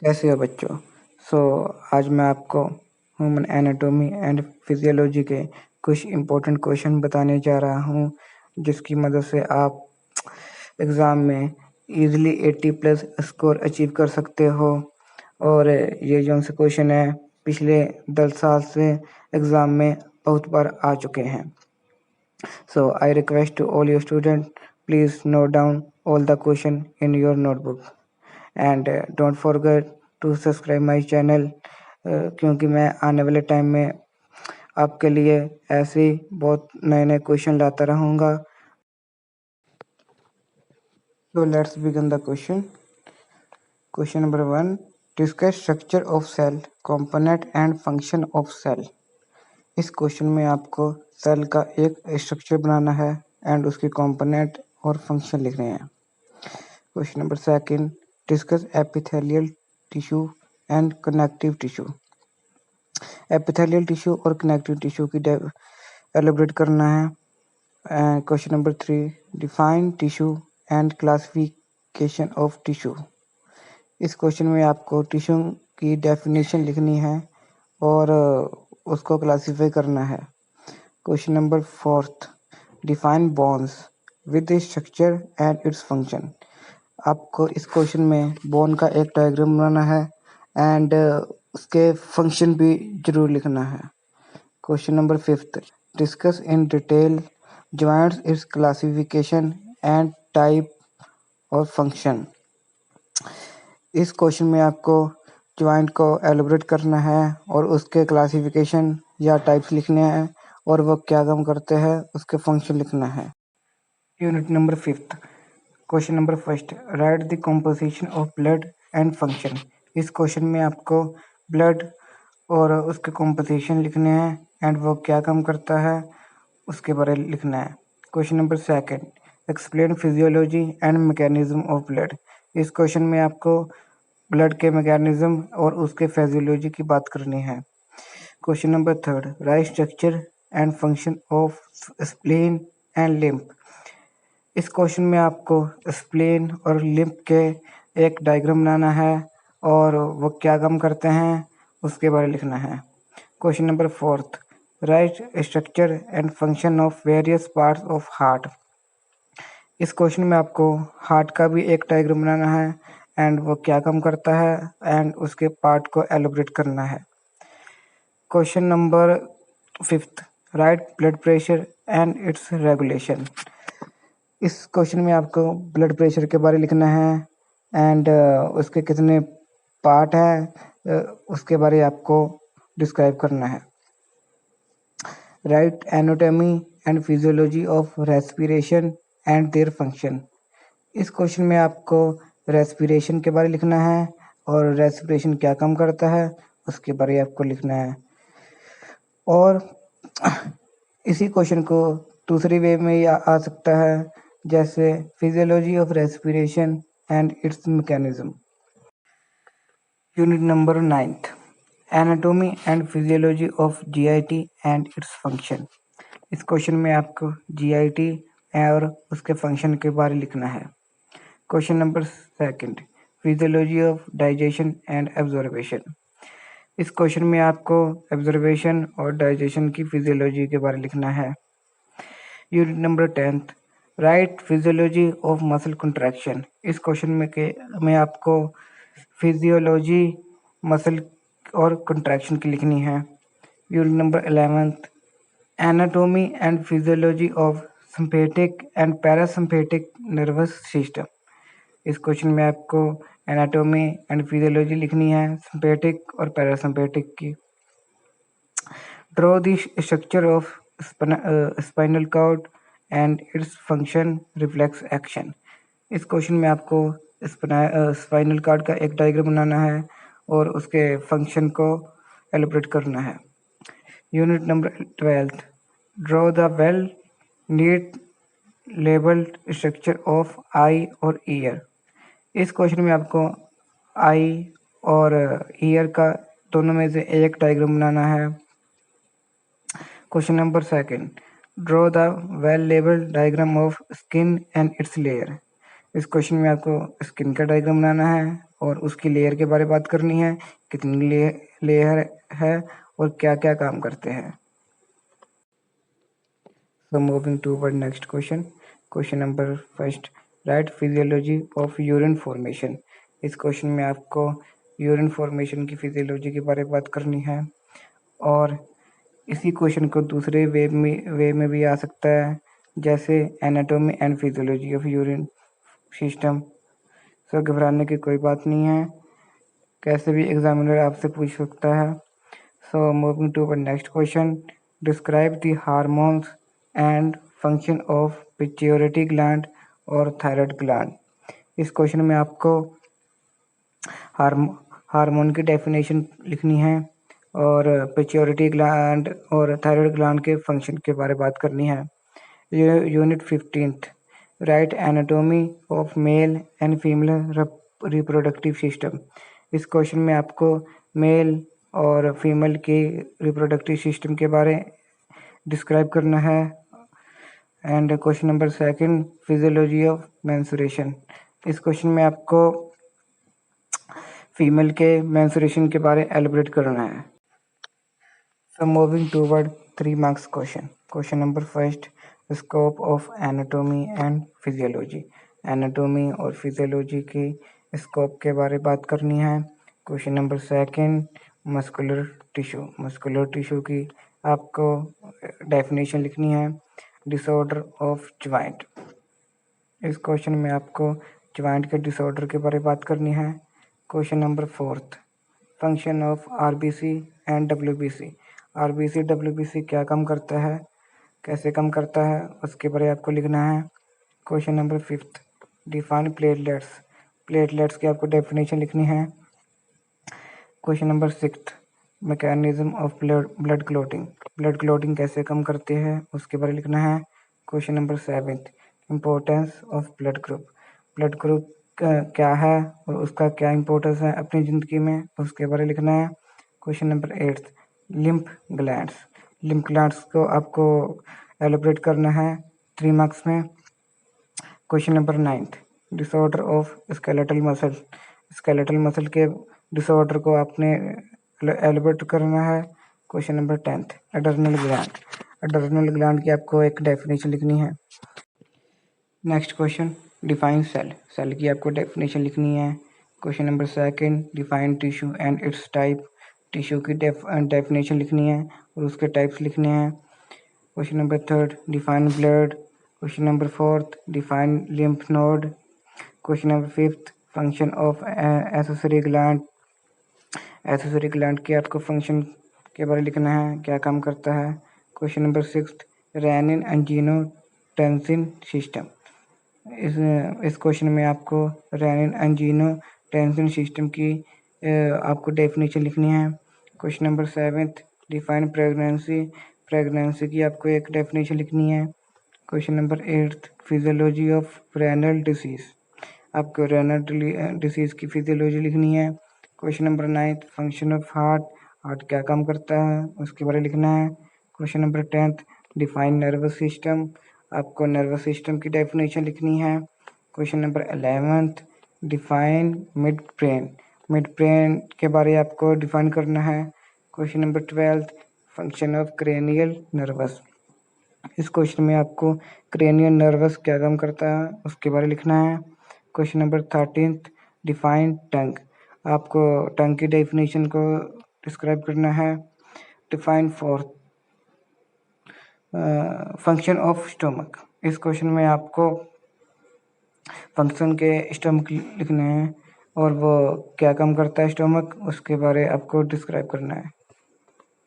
कैसे हो बच्चों? आज मैं आपको ह्यूमन एनाटॉमी एंड फिजियोलॉजी के कुछ इम्पोर्टेंट क्वेश्चन बताने जा रहा हूँ, जिसकी मदद से आप एग्ज़ाम में इजीली 80 प्लस स्कोर अचीव कर सकते हो। और ये जो से क्वेश्चन है पिछले 10 साल से एग्ज़ाम में बहुत बार आ चुके हैं। So I request to all your students, please note down all the question in your notebook and don't forget to subscribe my channel, क्योंकि मैं आने वाले टाइम में आपके लिए ऐसे ही बहुत नए क्वेश्चन लाता रहूँगा। So let's begin the question. Question number 1. Discuss structure of cell, component and function of cell. इस क्वेश्चन में आपको सेल का एक स्ट्रक्चर बनाना है एंड उसके कंपोनेंट और फंक्शन लिखने हैं। Question number 2. Discuss epithelial tissue and connective tissue. Epithelial tissue और कनेक्टिव टिश्यू की एलिब्रेट करना है। Question number 3. Define tissue and classification of tissue. इस क्वेश्चन में आपको टिश्यू की डेफिनेशन लिखनी है और उसको क्लासिफाई करना है। Question number 4. Define bones with structure and its function. आपको इस क्वेश्चन में बोन का एक डायग्राम बनाना है एंड उसके फंक्शन भी जरूर लिखना है। Question number 5. Discuss in detail joints, it's classification and type और फंक्शन। इस क्वेश्चन में आपको जॉइंट को एलिब्रेट करना है और उसके क्लासिफिकेशन या टाइप्स लिखने हैं और वो क्या काम करते हैं उसके फंक्शन लिखना है। Unit number 5. Question number 1. Right the composition of blood and function. इस क्वेश्चन में आपको ब्लड और उसके कंपोजिशन लिखने हैं एंड वो क्या काम करता है उसके बारे में लिखना है। Question number 2. Explain physiology and mechanism of blood. इस क्वेश्चन में आपको ब्लड के मैकेनिज्म और उसके फिजियोलॉजी की बात करनी है। Question number 3. Right structure and function of spleen and lymph. इस क्वेश्चन में आपको स्प्लीन और लिम्फ के एक डायग्राम बनाना है और वो क्या काम करते हैं उसके बारे में लिखना है। Question number 4. Right structure and function of various parts of heart. इस क्वेश्चन में आपको हार्ट का भी एक डायग्राम बनाना है एंड वो क्या काम करता है एंड उसके पार्ट को एलिब्रेट करना है। Question number 5. Right blood pressure and it's regulation. इस क्वेश्चन में आपको ब्लड प्रेशर के बारे में लिखना है एंड उसके कितने पार्ट हैं उसके बारे में आपको डिस्क्राइब करना है। Right anatomy and physiology of respiration and their function. इस क्वेश्चन में आपको रेस्पिरेशन के बारे में लिखना है और रेस्पिरेशन क्या काम करता है उसके बारे में आपको लिखना है। और इसी क्वेश्चन को दूसरी वे में ही आ सकता है, जैसे physiology of respiration and its mechanism. Unit number 9. Anatomy and physiology of GIT and its function. इस क्वेश्चन में आपको जीआईटी और उसके फंक्शन के बारे में लिखना है। Question number 2. Physiology of digestion and absorption. इस क्वेश्चन में आपको एब्जॉर्बेशन और डाइजेशन की फिजियोलॉजी के बारे में लिखना है। Unit number 10. Write physiology of muscle contraction. इस क्वेश्चन में आपको फिजियोलॉजी मसल और कंट्रैक्शन की लिखनी है। Unit number 11. Anatomy and physiology of sympathetic and parasympathetic nervous system. इस क्वेश्चन में आपको एनाटॉमी एंड फिजियोलॉजी लिखनी है सिम्पैथिक और पैरासिम्पैथिक की। Draw the structure of spinal cord and its function reflex action. इस क्वेश्चन में आपको स्पाइनल कॉर्ड का एक डायग्राम बनाना है और उसके फंक्शन को एलिब्रेट करना है। Unit number 12. Draw the well neat labelled structure of eye और ईयर। इस क्वेश्चन में आपको आई और ईयर का दोनों में से एक डायग्राम बनाना है। Question number 2. Draw the well labelled diagram of skin and it's layer. इस क्वेश्चन में आपको स्किन का डायग्राम बनाना है और उसकी लेयर के बारे में बात करनी है, कितनी लेयर है और क्या क्या काम करते हैं। So moving toward next question. Question number first. Write physiology of urine formation. इस क्वेश्चन में आपको यूरिन फॉर्मेशन की फिजियोलॉजी के बारे में बात करनी है और इसी क्वेश्चन को दूसरे वे में भी आ सकता है, जैसे anatomy and physiology of urine system. So घबराने की कोई बात नहीं है, कैसे भी एग्जामिनर आपसे पूछ सकता है। So moving to the next question. Describe the hormones and function of pituitary gland और थायराइड ग्लैंड। इस क्वेश्चन में आपको हार्मोन की डेफिनेशन लिखनी है और पिट्यूटरी ग्लैंड और थायराइड ग्लैंड के फंक्शन के बारे में बात करनी है। Unit 15th। Write anatomy of male and female reproductive system. इस क्वेश्चन में आपको मेल और फीमेल के रिप्रोडक्टिव सिस्टम के बारे डिस्क्राइब करना है। And question number second, physiology of menstruation. इस क्वेश्चन में आपको फीमेल के मेंस्ट्रुएशन के बारे एलिब्रेट करना है। So moving toward 3 marks question. Question number first, scope of anatomy and physiology. Anatomy और फिजियोलॉजी की स्कोप के बारे बात करनी है। Question number second, muscular tissue. Muscular tissue की आपको डेफिनेशन लिखनी है। Disorder of joint. इस क्वेश्चन में आपको ज्वाइंट के डिसऑर्डर के बारे में बात करनी है। Question number fourth, function of RBC and WBC. RBC WBC क्या काम करता है, कैसे काम करता है, उसके बारे में आपको लिखना है। Question number fifth, define platelets. Platelets की आपको डेफिनेशन लिखनी है। Question number sixth, mechanism of blood clotting. Blood clotting कैसे काम करती है उसके बारे में लिखना है। Question number seventh, importance of blood group. Blood group क्या है और उसका क्या इम्पोर्टेंस है अपनी ज़िंदगी में, उसके बारे में लिखना है। Question number eighth, lymph glands. Lymph glands को आपको एलोब्रेट करना है 3 मार्क्स में। Question number ninth, disorder of skeletal muscle. Skeletal muscle के डिसऑर्डर को आपने एलोब्रेट करना है। Question number 10th, adrenal gland. Adrenal gland की आपको एक डेफिनेशन लिखनी है। Next question, define cell. Cell की आपको डेफिनेशन लिखनी है। Question number second, define tissue and its type. Tissue की डेफिनेशन लिखनी है और उसके टाइप्स लिखने हैं। Question number third, define blood. Question number fourth, define lymph node. Question number fifth, function of accessory gland. Accessory gland की आपको function के बारे में लिखना है, क्या काम करता है। Question number sixth, renin angiotensin system. इस क्वेश्चन में आपको रेनिन एंजीनोटेंसिन सिस्टम की आपको डेफिनेशन लिखनी है। Question number seventh, define pregnancy. Pregnancy की आपको एक डेफिनेशन लिखनी है। Question number eighth, physiology of renal disease. आपको रेनल डिसीज की फिजियोलॉजी लिखनी है। Question number ninth, function of heart. Heart क्या काम करता है उसके बारे में लिखना है। Question number 10th, define nervous system. आपको नर्वस सिस्टम की डेफिनेशन लिखनी है। Question number 11th, define mid brain. Mid brain के बारे में आपको डिफाइन करना है। Question number 12th, function of cranial nervous. इस क्वेश्चन में आपको क्रेनियल नर्वस क्या काम करता है उसके बारे में लिखना है। क्वेश्चन नंबर 13th, डिफाइन टंग। आपको टंग की डेफिनेशन को डिस्क्राइब करना है। Define fourth, function of stomach. इस क्वेश्चन में आपको फंक्शन के स्टमक लिखने हैं और वो क्या काम करता है स्टमक उसके बारे आपको डिस्क्राइब करना है।